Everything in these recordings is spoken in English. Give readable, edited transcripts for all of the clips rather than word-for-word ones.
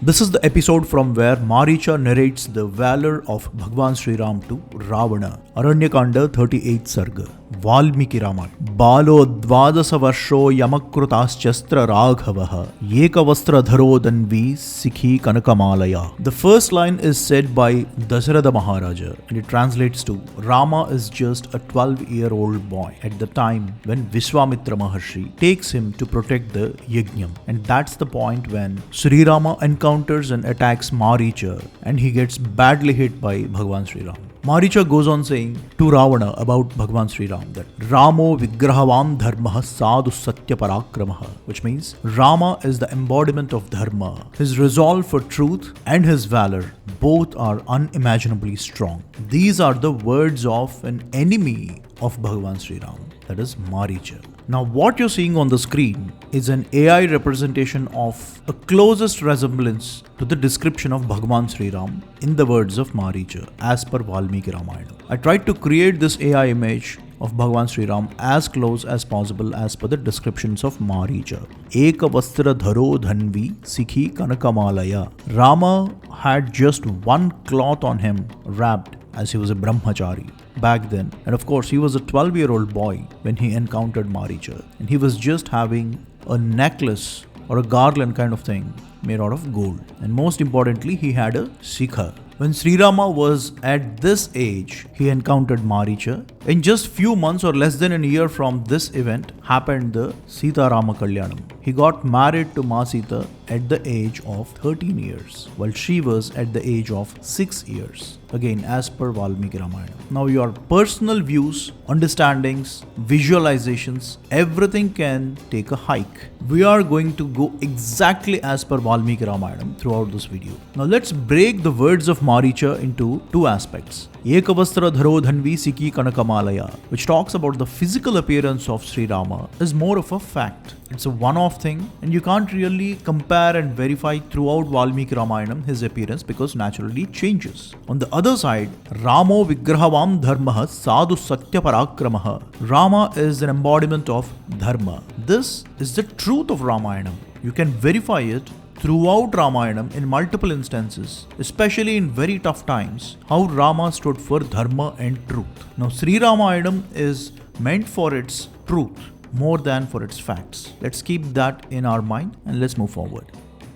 This is the episode from where Maricha narrates the valor of Bhagwan Sri Ram to Ravana. Aranyakanda 38th Sarga. Valmiki Ramayanam. Balo dvadasa varsho yamakrutaschastra raghavaha yekavastra dharo danvi sikhi kanakamalaya. The first line is said by Dasharatha Maharaja and it translates to Rama is just a 12-year-old boy at the time when Vishwamitra Maharshi takes him to protect the Yajnam. And that's the point when Sri Rama encounters and attacks Maricha and he gets badly hit by Bhagwan Sri Ram. Maricha goes on saying to Ravana about Bhagwan Sri Ram that Ramo vigrahavam dharma sadhu satya parakramaha, which means Rama is the embodiment of Dharma. His resolve for truth and his valor both are unimaginably strong. These are the words of an enemy of Bhagwan Sri Ram, that is Maricha. Now what you're seeing on the screen is an AI representation of a closest resemblance to the description of Bhagwan Sri Ram in the words of Maricha as per Valmiki Ramayanam. I tried to create this AI image of Bhagwan Sri Ram as close as possible as per the descriptions of Maricha. Eka vastra dharo dhanvi sikhi kanakamalaya. Rama had just one cloth on him wrapped as he was a brahmachari back then. And of course, he was a 12-year-old boy when he encountered Maricha. And he was just having a necklace or a garland kind of thing made out of gold. And most importantly, he had a shikha. When Sri Rama was at this age, he encountered Maricha. In just few months or less than a year from this event happened the Sita Rama Kalyanam. He got married to Ma Sita at the age of 13 years, while she was at the age of 6 years. Again, as per Valmiki Ramayanam. Now your personal views, understandings, visualizations, everything can take a hike. We are going to go exactly as per Valmiki Ramayanam throughout this video. Now let's break the words of Maricha into two aspects. Ekavastra dharo dhanvi sikhi kanakamalaya, which talks about the physical appearance of Sri Rama, is more of a fact. It's a one-off thing and you can't really compare and verify throughout Valmiki Ramayanam his appearance because naturally it changes. On the other side, Ramo vigrahavam dharma sadhu satya parakramaha. Rama is an embodiment of Dharma. This is the truth of Ramayanam. You can verify it throughout Ramayanam in multiple instances, especially in very tough times, how Rama stood for Dharma and truth. Now Sri Ramayanam is meant for its truth more than for its facts. Let's keep that in our mind and let's move forward.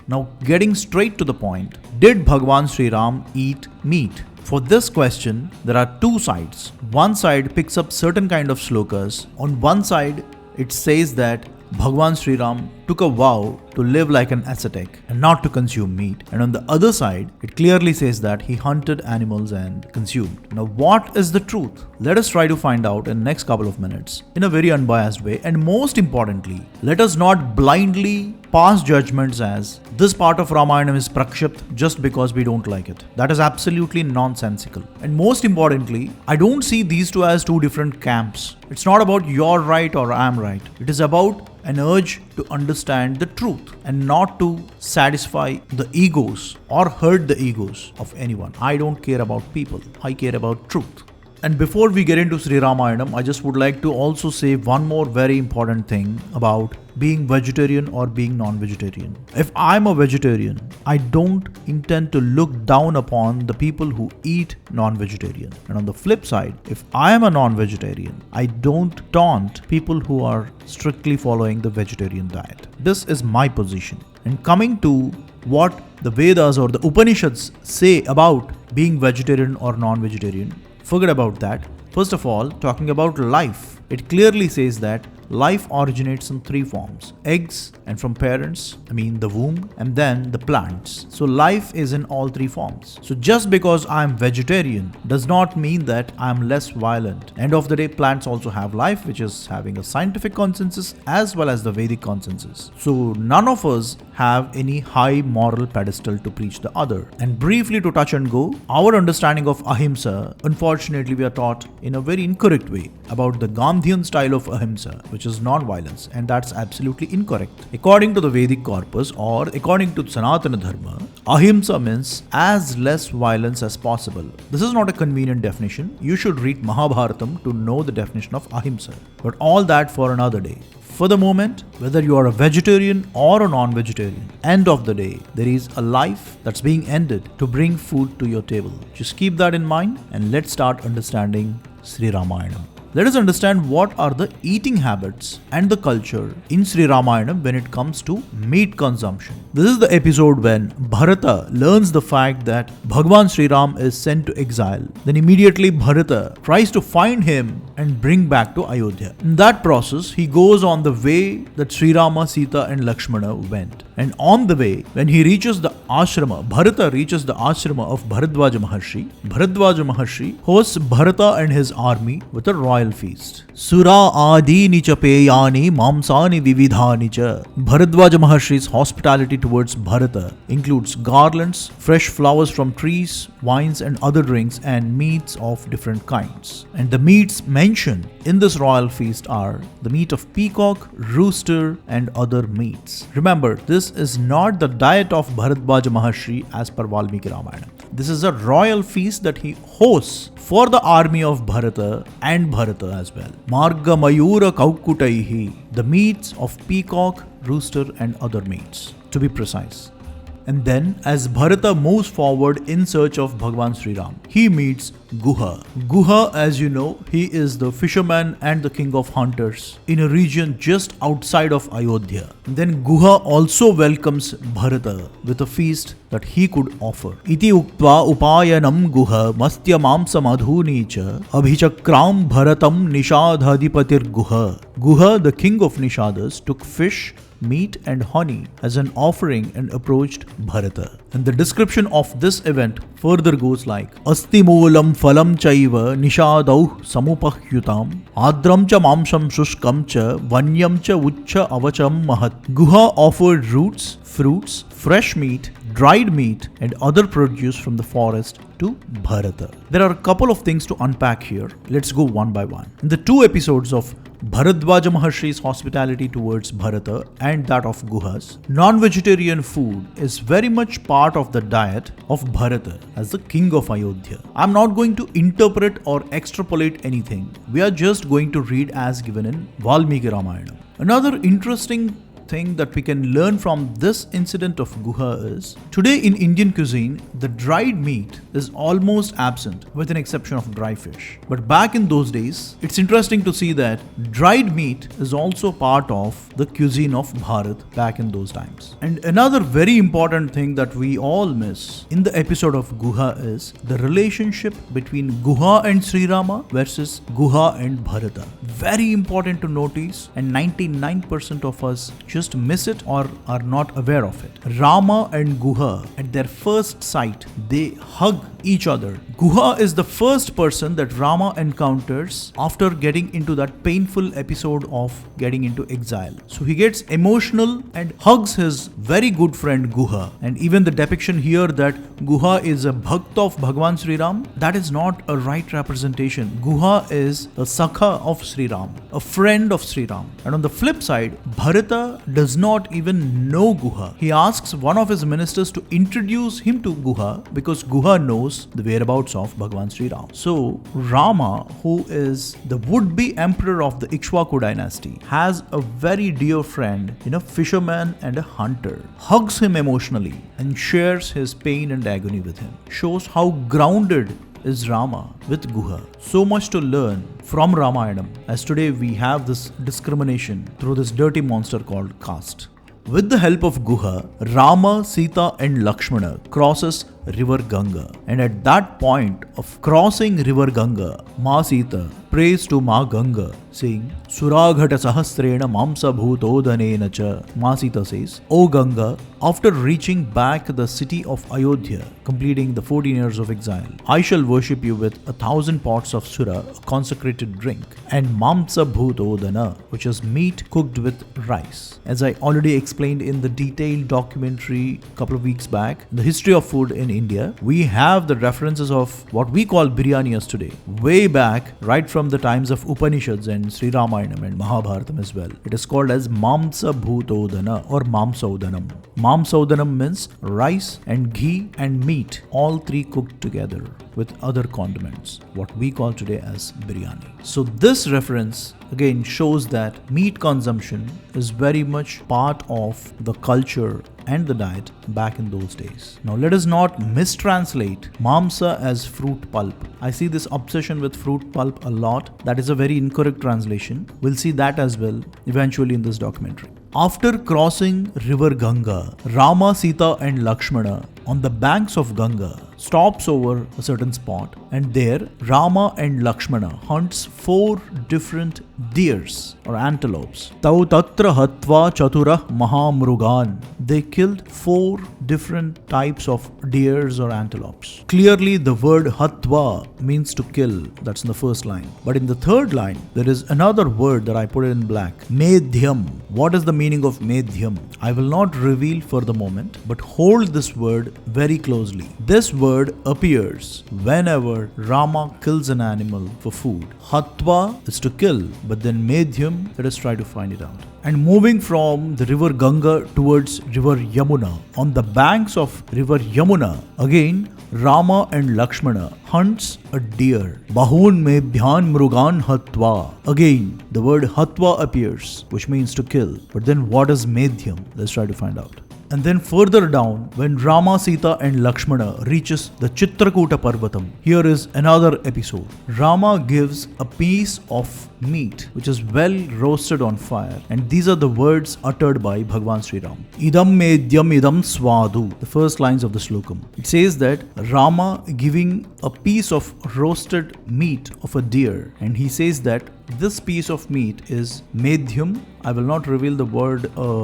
Now getting straight to the point, did Bhagwan Sri Ram eat meat? For this question, there are two sides. One side picks up certain kind of slokas. On one side, it says that Bhagwan Sri Ram took a vow to live like an ascetic and not to consume meat. And on the other side, it clearly says that he hunted animals and consumed. Now what is the truth? Let us try to find out in the next couple of minutes in a very unbiased way. And most importantly, let us not blindly pass judgments as this part of Ramayana is prakshipt just because we don't like it. That is absolutely nonsensical. And most importantly, I don't see these two as two different camps. It's not about you're right or I'm right. It is about an urge to understand the truth and not to satisfy the egos or hurt the egos of anyone. I don't care about people. I care about truth. And before we get into Sri Ramayanam, I just would like to also say one more very important thing about being vegetarian or being non-vegetarian. If I'm a vegetarian, I don't intend to look down upon the people who eat non-vegetarian. And on the flip side, if I am a non-vegetarian, I don't taunt people who are strictly following the vegetarian diet. This is my position. And coming to what the Vedas or the Upanishads say about being vegetarian or non-vegetarian, forget about that. First of all, talking about life, it clearly says that life originates in three forms: eggs, and from parents, the womb, and then the plants. So life is in all three forms. So just because I am vegetarian does not mean that I am less violent. End of the day, plants also have life, which is having a scientific consensus as well as the Vedic consensus. So none of us have any high moral pedestal to preach the other. And briefly to touch and go, our understanding of ahimsa, unfortunately we are taught in a very incorrect way about the Gandhian style of ahimsa, which which is non-violence, and that's absolutely incorrect. According to the Vedic corpus, or according to Sanatana Dharma, ahimsa means as less violence as possible. This is not a convenient definition. You should read Mahabharatam to know the definition of ahimsa. But all that for another day. For the moment, whether you are a vegetarian or a non-vegetarian, end of the day, there is a life that's being ended to bring food to your table. Just keep that in mind and let's start understanding Sri Ramayana. Let us understand what are the eating habits and the culture in Sri Ramayana when it comes to meat consumption. This is the episode when Bharata learns the fact that Bhagwan Sri Ram is sent to exile. Then immediately Bharata tries to find him and bring back to Ayodhya. In that process, he goes on the way that Sri Rama, Sita and Lakshmana went. And on the way, when he reaches the ashrama, Bharata reaches the ashrama of Bharadwaja Maharshi hosts Bharata and his army with a royal feast. Sura adini cha peyani mamsani vividhani cha. Bharadwaja Maharshi's hospitality towards Bharata includes garlands, fresh flowers from trees, wines and other drinks, and meats of different kinds. And the meats mentioned in this royal feast are the meat of peacock, rooster and other meats. Remember, this is not the diet of Bharadwaja Maharshi as per Valmiki Ramayanam. This is a royal feast that he hosts for the army of Bharata and Bharata as well. Marga Mayura Kaukutaihi, the meats of peacock, rooster and other meats, to be precise. And then, as Bharata moves forward in search of Bhagwan Sri Ram, he meets Guha. Guha, as you know, he is the fisherman and the king of hunters in a region just outside of Ayodhya. And then Guha also welcomes Bharata with a feast that he could offer. Iti uktva upayanam Guha mastya mamsa madhuni cha abhichakram Bharatam nishadhadipatir Guha. Guha, the king of Nishadas, took fish, meat and honey as an offering and approached Bharata. And the description of this event further goes like Asti moolam phalam chaiva nishadau samupahyutam adram cha mamsham shushkam cha vanyam cha uchcha avacham mahat. Guha offered roots, fruits, fresh meat, dried meat and other produce from the forest to Bharata. There are a couple of things to unpack here. Let's go one by one. In the two episodes of Bharadwaja Maharshi's hospitality towards Bharata and that of Guha's, non-vegetarian food is very much part of the diet of Bharata as the king of Ayodhya. I'm not going to interpret or extrapolate anything. We are just going to read as given in Valmiki Ramayanam. Another interesting thing that we can learn from this incident of Guha is, today in Indian cuisine, the dried meat is almost absent with an exception of dry fish. But back in those days, it's interesting to see that dried meat is also part of the cuisine of Bharat back in those times. And another very important thing that we all miss in the episode of Guha is the relationship between Guha and Sri Rama versus Guha and Bharata. Very important to notice, and 99% of us just miss it or are not aware of it. Rama and Guha, at their first sight, they hug each other. Guha is the first person that Rama encounters after getting into that painful episode of getting into exile. So he gets emotional and hugs his very good friend Guha. And even the depiction here that Guha is a bhakt of Bhagwan Sri Ram, that is not a right representation. Guha is a sakha of Sri Ram, a friend of Sri Ram. And on the flip side, Bharata does not even know Guha. He asks one of his ministers to introduce him to Guha because Guha knows the whereabouts of Bhagwan Sri Ram. So Rama, who is the would-be emperor of the Ikshvaku dynasty, has a very dear friend in a fisherman and a hunter, hugs him emotionally and shares his pain and agony with him. Shows how grounded is Rama with Guha. So much to learn from Ramayanam, as today we have this discrimination through this dirty monster called caste. With the help of Guha, Rama, Sita and Lakshmana crosses river Ganga. And at that point of crossing river Ganga, Ma Sita prays to Ma Ganga, saying, Suraghata sahasrena mamsa bhutodanena cha. Ma Sita says, O Ganga, after reaching back the city of Ayodhya, completing the 14 years of exile, I shall worship you with 1,000 pots of sura, a consecrated drink, and mamsa bhutodana, which is meat cooked with rice. As I already explained in the detailed documentary a couple of weeks back, the history of food in India, we have the references of what we call biryani as today, way back, right from the times of Upanishads and in Sri Ramayanam and Mahabharatam as well. It is called as Mamsa Bhutodana or Mamsaudanam. Mamsaudanam means rice and ghee and meat, all three cooked together with other condiments, what we call today as biryani. So this reference again shows that meat consumption is very much part of the culture and the diet back in those days. Now let us not mistranslate mamsa as fruit pulp. I see this obsession with fruit pulp a lot. That is a very incorrect translation. We'll see that as well eventually in this documentary. After crossing river Ganga, Rama, Sita and Lakshmana on the banks of Ganga stops over a certain spot, and there Rama and Lakshmana hunts 4 different deers or antelopes. Tau tatra hatva chatura mahamrugan. They killed 4 different types of deers or antelopes. Clearly the word hatva means to kill. That's in the first line. But in the third line, there is another word that I put in black. Medhyam. What is the meaning of Medhyam? I will not reveal for the moment, but hold this word very closely. This word appears whenever Rama kills an animal for food. Hatva is to kill, but then Medhyam, let us try to find it out. And moving from the river Ganga towards river Yamuna, on the banks of river Yamuna, again Rama and Lakshmana hunts a deer. Bahun Medhyam mrugan hatva. Again, the word hatva appears, which means to kill. But then what is Medhyam? Let's try to find out. And then further down, when Rama, Sita and Lakshmana reaches the Chitrakuta Parvatam, here is another episode. Rama gives a piece of meat which is well roasted on fire, and these are the words uttered by Bhagwan Sri Ram. Idam Medhyam idam swadu. The first lines of the slokam. It says that Rama giving a piece of roasted meat of a deer, and he says that this piece of meat is Medhyam. I will not reveal the word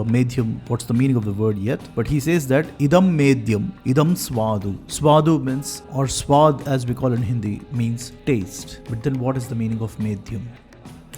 Medhyam, what's the meaning of the word yet, but he says that Idam Medhyam, Idam Swadu. Swadu means, or Swad as we call in Hindi, means taste. But then what is the meaning of Medhyam?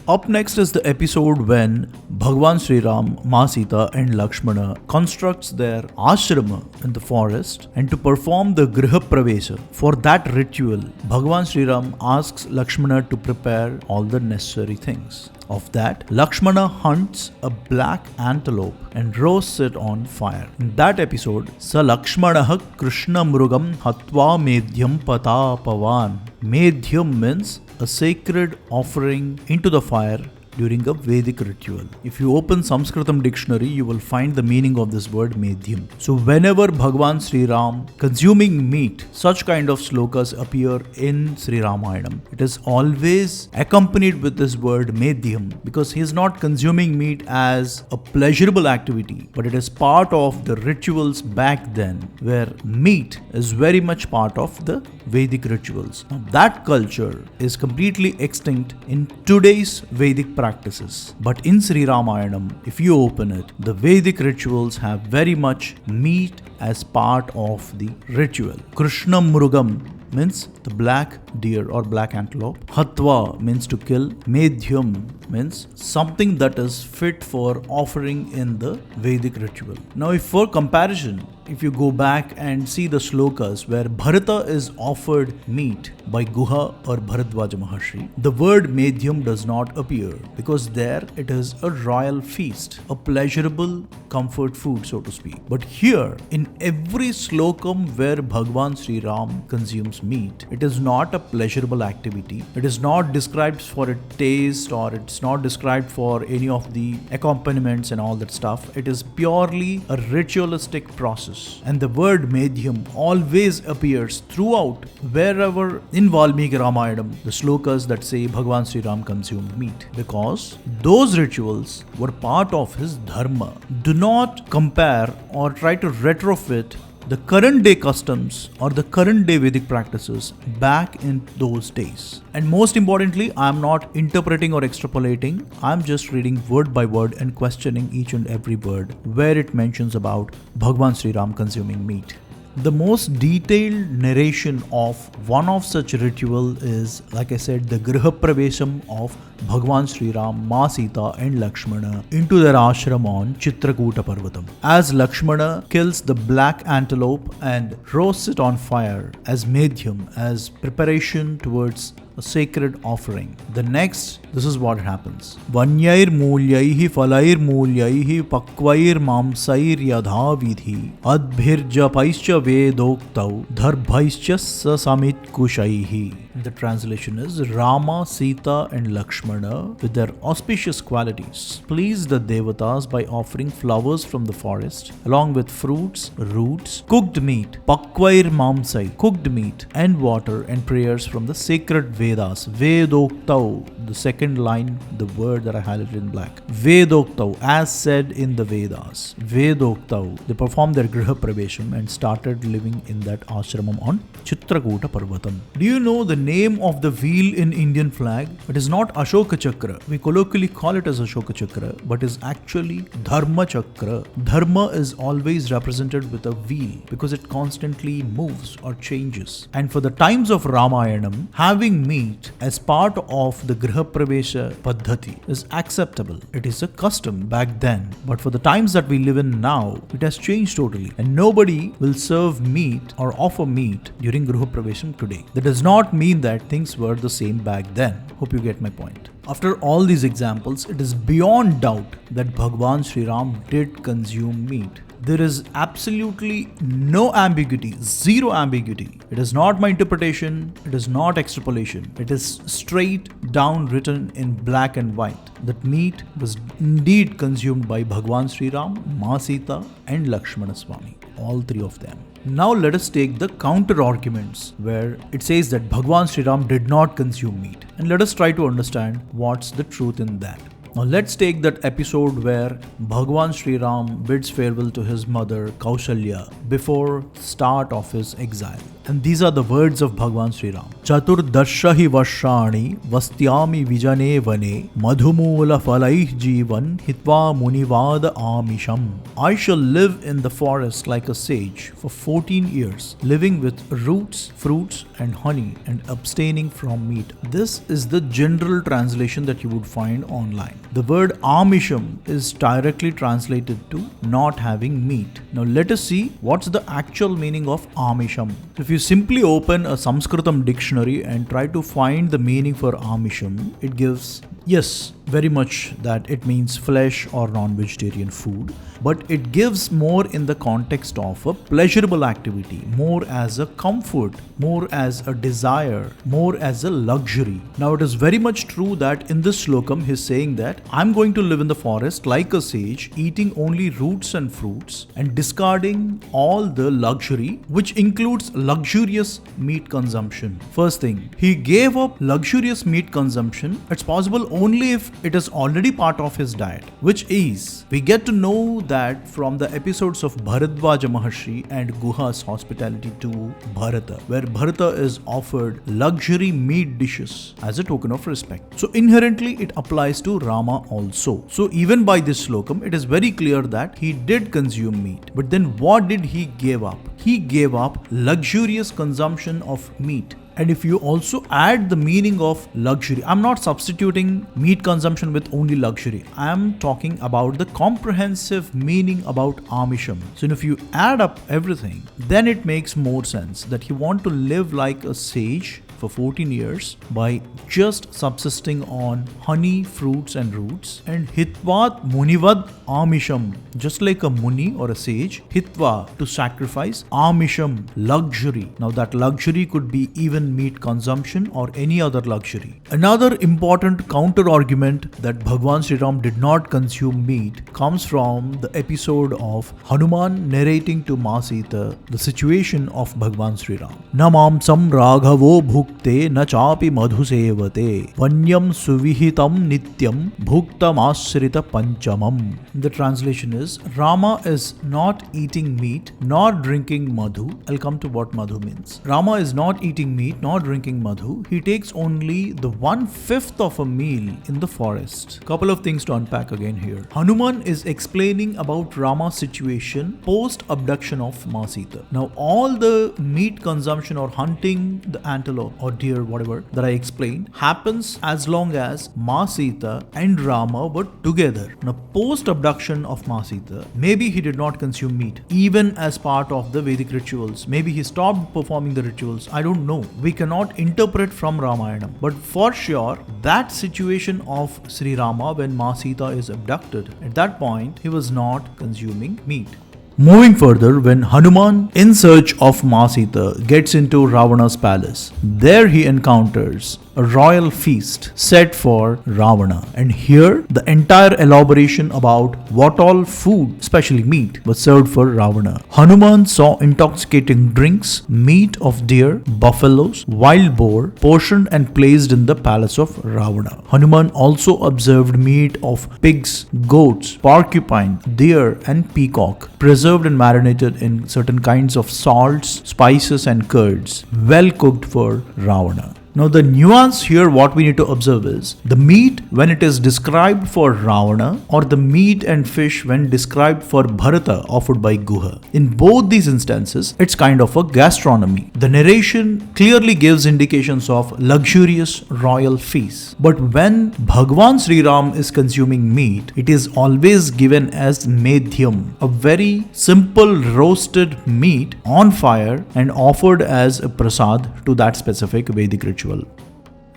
Up next is the episode when Bhagwan Sri Ram, Ma Sita and Lakshmana constructs their ashrama in the forest, and to perform the Griha Pravesha. For that ritual, Bhagwan Sri Ram asks Lakshmana to prepare all the necessary things. Of that, Lakshmana hunts a black antelope and roasts it on fire. In that episode, Sa Lakshmanaha Krishna Mrugam Hatva Medhyam Patapavan. Medhyam means a sacred offering into the fire during a Vedic ritual. If you open Sanskritam dictionary, you will find the meaning of this word Medhyam. So whenever Bhagwan Sri Ram consuming meat, such kind of slokas appear in Sri Ramayanam. It is always accompanied with this word Medhyam, because he is not consuming meat as a pleasurable activity, but it is part of the rituals back then, where meat is very much part of the Vedic rituals. Now that culture is completely extinct in today's Vedic practices. But in Sri Ramayanam, if you open it, the Vedic rituals have very much meat as part of the ritual. Krishna Mrugam means the black deer or black antelope. Hatva means to kill. Medhyam means something that is fit for offering in the Vedic ritual. Now, if for comparison, if you go back and see the slokas where Bharata is offered meat by Guha or Bharadwaja Maharshi, the word Medhyam does not appear, because there it is a royal feast, a pleasurable comfort food, so to speak. But here, in every slokam where Bhagwan Sri Ram consumes meat, it is not a pleasurable activity. It is not described for its taste, or it's not described for any of the accompaniments and all that stuff. It is purely a ritualistic process. And the word Medhyam always appears throughout wherever in Valmiki Ramayanam, the slokas that say Bhagwan Sri Ram consumed meat, because those rituals were part of his Dharma. Do not compare or try to retrofit the current day customs or the current day Vedic practices back in those days. And most importantly, I am not interpreting or extrapolating. I am just reading word by word and questioning each and every word where it mentions about Bhagwan Sri Ram consuming meat. The most detailed narration of one of such ritual is, like I said, the Griha Pravesham of Bhagwan Sri Ram, Ma Sita and Lakshmana into their ashram on Chitrakuta Parvatam. As Lakshmana kills the black antelope and roasts it on fire as Medhyam, as preparation towards a sacred offering. The next, this is what happens. Vanyair mulyaihi falair mulyaihi pakvair mamsair yadha vidhi adbhirjapaischa vedoktau dharbhaischa sasamit kushaihi. The translation is Rama, Sita and Lakshmana with their auspicious qualities pleased the devatas by offering flowers from the forest along with fruits, roots, cooked meat, pakvair mamsai, cooked meat and water and prayers from the sacred Vedas. Vedoktau, the second line, the word that I highlighted in black. Vedoktau, as said in the Vedas. Vedoktau, they performed their Griha Pravesham and started living in that ashramam on Chitrakuta Parvatam. Do you know the name of the wheel in Indian flag? It is not Ashoka Chakra. We colloquially call it as Ashoka Chakra, but is actually Dharma Chakra. Dharma is always represented with a wheel because it constantly moves or changes. And for the times of Ramayanam, having meat as part of the Griha Pravesha Paddhati is acceptable. It is a custom back then. But for the times that we live in now, it has changed totally. And nobody will serve meat or offer meat during Griha Pravesham today. That does not mean that things were the same back then. Hope you get my point. After all these examples, it is beyond doubt that Bhagwan Sri Ram did consume meat. There is absolutely no ambiguity, zero ambiguity. It is not my interpretation, it is not extrapolation. It is straight down written in black and white that meat was indeed consumed by Bhagwan Sri Ram, Ma Sita and Lakshmana Swami, all three of them. Now let us take the counter arguments where it says that Bhagwan Sri Ram did not consume meat, and let us try to understand what's the truth in that. Now let's take that episode where Bhagwan Sri Ram bids farewell to his mother Kaushalya before start of his exile. And these are the words of Bhagwan Sri Ram. Chaturdashahi varshani vastyami vijane vane madhumula falaih jivan hitva munivada amisham. I shall live in the forest like a sage for 14 years, living with roots, fruits and honey and abstaining from meat. This is the general translation that you would find online. The word Amisham is directly translated to not having meat. Now let us see what's the actual meaning of Amisham. If you simply open a Sanskritam dictionary and try to find the meaning for Amisham, it gives, yes, very much that it means flesh or non-vegetarian food, but it gives more in the context of a pleasurable activity, more as a comfort, more as a desire, more as a luxury. Now it is very much true that in this slokam he is saying that I'm going to live in the forest like a sage, eating only roots and fruits and discarding all the luxury, which includes luxurious meat consumption. First thing, he gave up luxurious meat consumption. It's possible only if it is already part of his diet, which is, we get to know that from the episodes of Bharadwaja Maharshi and Guha's hospitality to Bharata, where Bharata is offered luxury meat dishes as a token of respect. So inherently it applies to Rama also. So even by this slokam, it is very clear that he did consume meat. But then what did he give up? He gave up luxurious consumption of meat. And if you also add the meaning of luxury, I'm not substituting meat consumption with only luxury. I'm talking about the comprehensive meaning about Amisham. So if you add up everything, then it makes more sense that you want to live like a sage for 14 years by just subsisting on honey, fruits and roots, and hitvat munivad amisham, just like a muni or a sage, hitva, to sacrifice, amisham, luxury. Now that luxury could be even meat consumption or any other luxury. Another important counter argument that Bhagwan Sri Ram did not consume meat comes from the episode of Hanuman narrating to Ma Sita the situation of Bhagwan Sri Ram. Namamsam raghavo bhukte na chapi madhusevate vanyam suvihitam nityam bhuktam ashrita panchamam. The translation is, Rama is not eating meat nor drinking madhu. I'll come to what madhu means. Rama is not eating meat nor drinking madhu. He takes only the 1/5 of a meal in the forest. Couple of things to unpack again here. Hanuman is explaining about Rama's situation post abduction of Ma Sita. Now all the meat consumption or hunting the antelope or deer, whatever that I explained, happens as long as Ma Sita and Rama were together. Now, post abduction of Ma Sita, maybe he did not consume meat, even as part of the Vedic rituals. Maybe he stopped performing the rituals. I don't know. We cannot interpret from Ramayana. But for sure, that situation of Sri Rama when Ma Sita is abducted, at that point, he was not consuming meat. Moving further, when Hanuman, in search of Ma Sita, gets into Ravana's palace, there he encounters a royal feast set for Ravana. And here, the entire elaboration about what all food, especially meat, was served for Ravana. Hanuman saw intoxicating drinks, meat of deer, buffaloes, wild boar, portioned and placed in the palace of Ravana. Hanuman also observed meat of pigs, goats, porcupine, deer, and peacock, preserved and marinated in certain kinds of salts, spices, and curds, well cooked for Ravana. Now, the nuance here, what we need to observe is the meat when it is described for Ravana, or the meat and fish when described for Bharata offered by Guha. In both these instances, it's kind of a gastronomy. The narration clearly gives indications of luxurious royal feasts. But when Bhagwan Sri Ram is consuming meat, it is always given as Medhyam, a very simple roasted meat on fire and offered as a prasad to that specific Vedic ritual.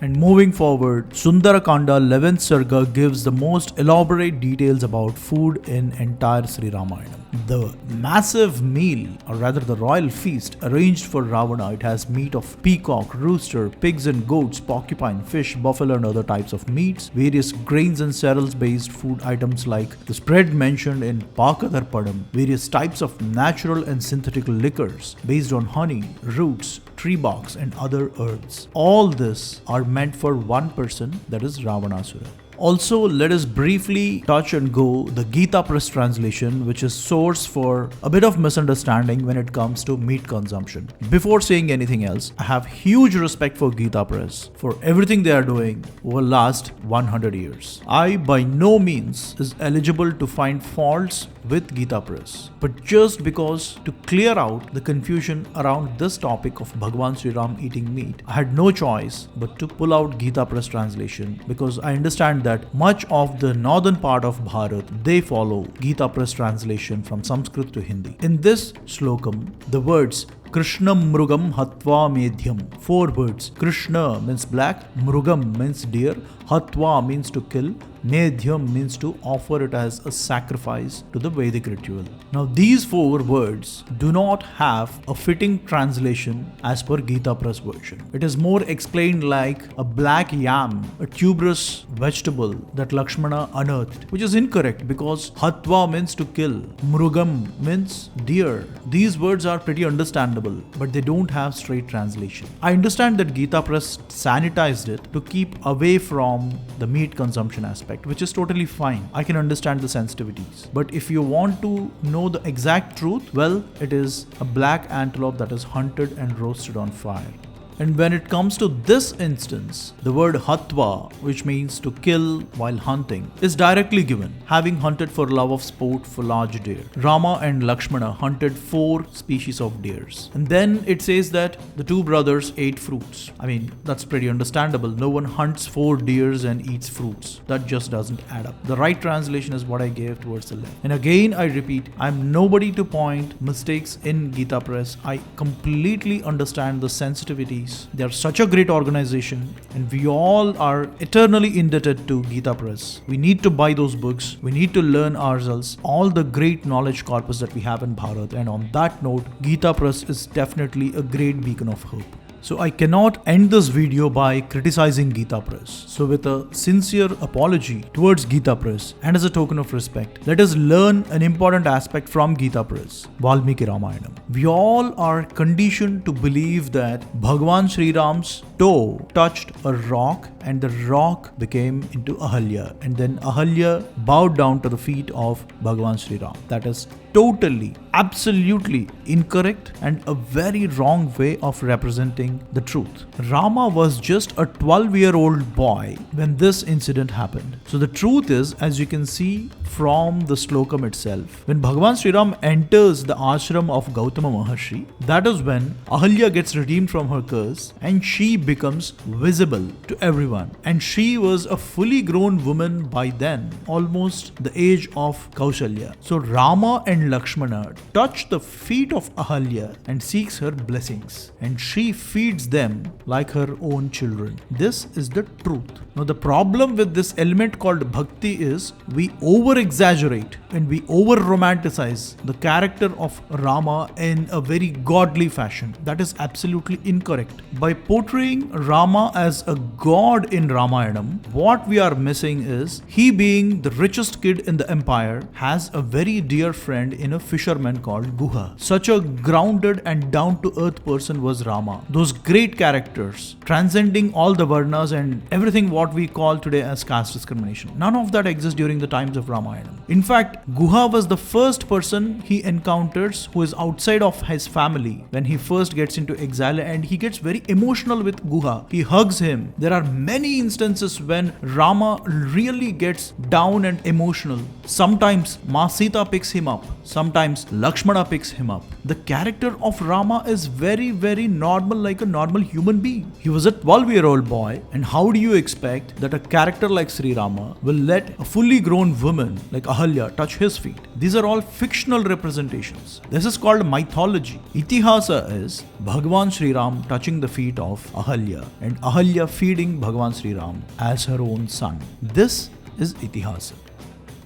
And moving forward, Sundarakanda 11th Sarga gives the most elaborate details about food in entire Sri Ramayana. The massive meal, or rather the royal feast arranged for Ravana, it has meat of peacock, rooster, pigs and goats, porcupine, fish, buffalo and other types of meats, various grains and cereals based food items like the spread mentioned in Pakadarpadam, various types of natural and synthetic liquors based on honey, roots, tree barks and other herbs. All this are meant for one person, that is Ravanasura. Also, let us briefly touch and go the Gita Press translation, which is source for a bit of misunderstanding when it comes to meat consumption. Before saying anything else, I have huge respect for Gita Press for everything they are doing over last 100 years. I by no means is eligible to find faults with Gita Press, but just because to clear out the confusion around this topic of Bhagwan Sri Ram eating meat, I had no choice but to pull out Gita Press translation, because I understand that much of the northern part of Bharat, they follow Gita Press translation from Sanskrit to Hindi. In this slokam, the words Krishnam Mrugam Hatva Medhyam, 4 words. Krishna means black, Mrugam means deer, Hatva means to kill, Medhyam means to offer it as a sacrifice to the Vedic ritual. Now, these 4 words do not have a fitting translation as per Gita Press version. It is more explained like a black yam, a tuberous vegetable that Lakshmana unearthed, which is incorrect because Hatva means to kill, Mrugam means deer. These words are pretty understandable, but they don't have straight translation. I understand that Gita Press sanitized it to keep away from the meat consumption aspect, which is totally fine. I can understand the sensitivities. But if you want to know the exact truth, well, it is a black antelope that is hunted and roasted on fire. And when it comes to this instance, the word hatva, which means to kill while hunting, is directly given, having hunted for love of sport for large deer. Rama and Lakshmana hunted 4 species of deers. And then it says that the 2 brothers ate fruits. I mean, that's pretty understandable. No one hunts 4 deers and eats fruits. That just doesn't add up. The right translation is what I gave towards the left. And again, I repeat, I'm nobody to point mistakes in Gita Press. I completely understand the sensitivities. They are such a great organization, and we all are eternally indebted to Gita Press. We need to buy those books. We need to learn ourselves all the great knowledge corpus that we have in Bharat. And on that note, Gita Press is definitely a great beacon of hope. So I cannot end this video by criticizing Gita Press. So with a sincere apology towards Gita Press and as a token of respect, let us learn an important aspect from Gita Press, Valmiki Ramayanam. We all are conditioned to believe that Bhagwan Sri Ram's toe touched a rock and the rock became into Ahalya, and then Ahalya bowed down to the feet of Bhagwan Sri Ram. That is totally, absolutely incorrect and a very wrong way of representing the truth. Rama was just a 12-year-old boy when this incident happened. So the truth is, as you can see from the slokam itself. When Bhagavan Sri Ram enters the ashram of Gautama Maharshi, that is when Ahalya gets redeemed from her curse and she becomes visible to everyone. And she was a fully grown woman by then, almost the age of Kaushalya. So Rama and Lakshmana touch the feet of Ahalya and seeks her blessings, and she feeds them like her own children. This is the truth. Now the problem with this element called bhakti is we over exaggerate and we over romanticize the character of Rama in a very godly fashion. That is absolutely incorrect. By portraying Rama as a god in Ramayanam, what we are missing is he, being the richest kid in the empire, has a very dear friend in a fisherman called Guha. Such a grounded and down-to-earth person was Rama. Those great characters, transcending all the varnas and everything what we call today as caste discrimination. None of that exists during the times of Ramayana. In fact, Guha was the first person he encounters who is outside of his family when he first gets into exile, and he gets very emotional with Guha. He hugs him. There are many instances when Rama really gets down and emotional. Sometimes Ma Sita picks him up. Sometimes Lakshmana picks him up. The character of Rama is very, very normal, like a normal human being. He was a 12-year-old boy, and how do you expect that a character like Sri Rama will let a fully grown woman like Ahalya touch his feet? These are all fictional representations. This is called mythology. Itihasa is Bhagavan Sri Ram touching the feet of Ahalya and Ahalya feeding Bhagavan Sri Ram as her own son. This is Itihasa.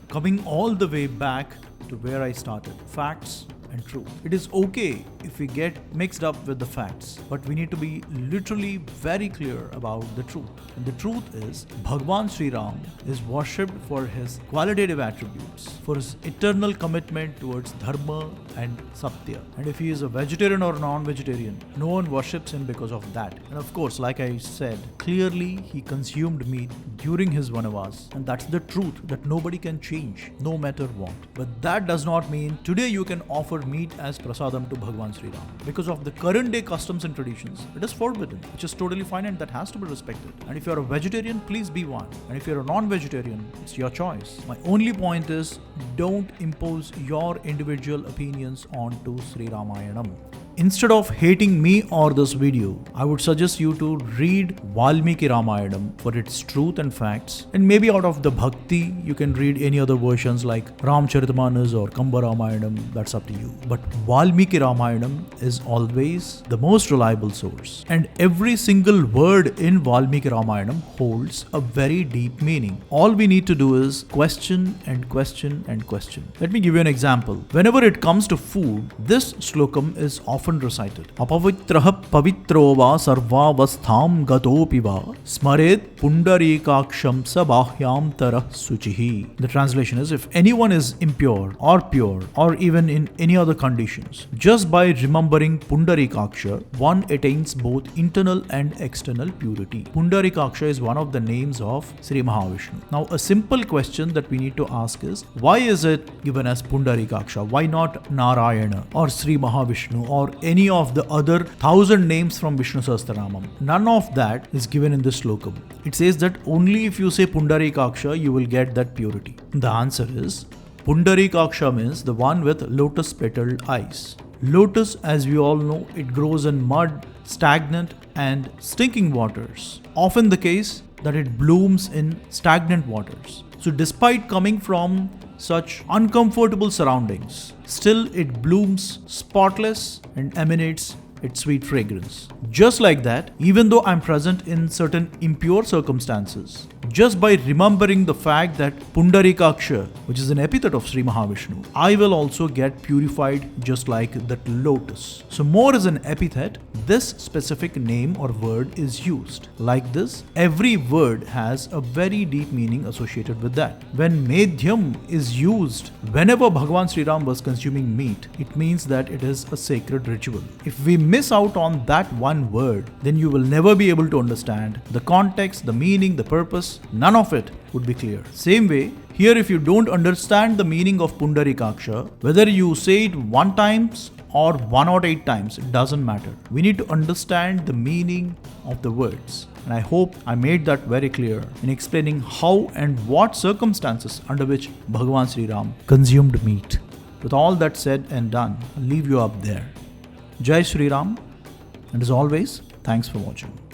Coming all the way back to where I started, facts and truth. It is okay if we get mixed up with the facts, but we need to be literally very clear about the truth. And the truth is, Bhagavan Sri Ram is worshipped for his qualitative attributes, for his eternal commitment towards Dharma and Satya. And if he is a vegetarian or non-vegetarian, no one worships him because of that. And of course, like I said, clearly he consumed meat during his Vanavas, and that's the truth that nobody can change, no matter what. But that does not mean today you can offer meat as prasadam to Bhagavan Sri Ram. Because of the current day customs and traditions, it is forbidden, which is totally fine, and that has to be respected. And if you're a vegetarian, please be one. And if you're a non-vegetarian, it's your choice. My only point is, don't impose your individual opinions onto Sri Ramayanam. Instead of hating me or this video, I would suggest you to read Valmiki Ramayanam for its truth and facts. And maybe out of the bhakti, you can read any other versions like Ramcharitamanas or Kamba Ramayanam. That's up to you. But Valmiki Ramayanam is always the most reliable source. And every single word in Valmiki Ramayanam holds a very deep meaning. All we need to do is question and question and question. Let me give you an example. Whenever it comes to food, this slokam is often recited. Apavitraha pavitro va sarvavastham gatopi va smaret pundarikaksham sabahyam tarah suchihi. The translation is, if anyone is impure or pure or even in any other conditions, just by remembering Pundarikaksha, one attains both internal and external purity. Pundarikaksha is one of the names of Sri Mahavishnu. Now a simple question that we need to ask is, why is it given as Pundarikaksha? Why not Narayana or Sri Mahavishnu or any of the other 1,000 names from Vishnu Sahasranamam? None of that is given in this slokam. It says that only if you say Pundarikaksha, you will get that purity. The answer is, Pundarikaksha means the one with lotus petaled eyes. Lotus, as we all know, it grows in mud, stagnant and stinking waters. Often the case that it blooms in stagnant waters. So despite coming from such uncomfortable surroundings, still it blooms spotless and emanates its sweet fragrance. Just like that, even though I'm present in certain impure circumstances, just by remembering the fact that Pundarikaksha, which is an epithet of Sri Mahavishnu, I will also get purified just like that lotus. So more is an epithet, this specific name or word is used. Like this, every word has a very deep meaning associated with that. When Medhyam is used whenever Bhagavan Sri Ram was consuming meat, it means that it is a sacred ritual. If we miss out on that one word, then you will never be able to understand the context, the meaning, the purpose. None of it would be clear. Same way, here if you don't understand the meaning of Pundarikaksha, whether you say it one time or 108 times, it doesn't matter. We need to understand the meaning of the words. And I hope I made that very clear in explaining how and what circumstances under which Bhagavan Sri Ram consumed meat. With all that said and done, I'll leave you up there. Jai Sri Ram, and as always, thanks for watching.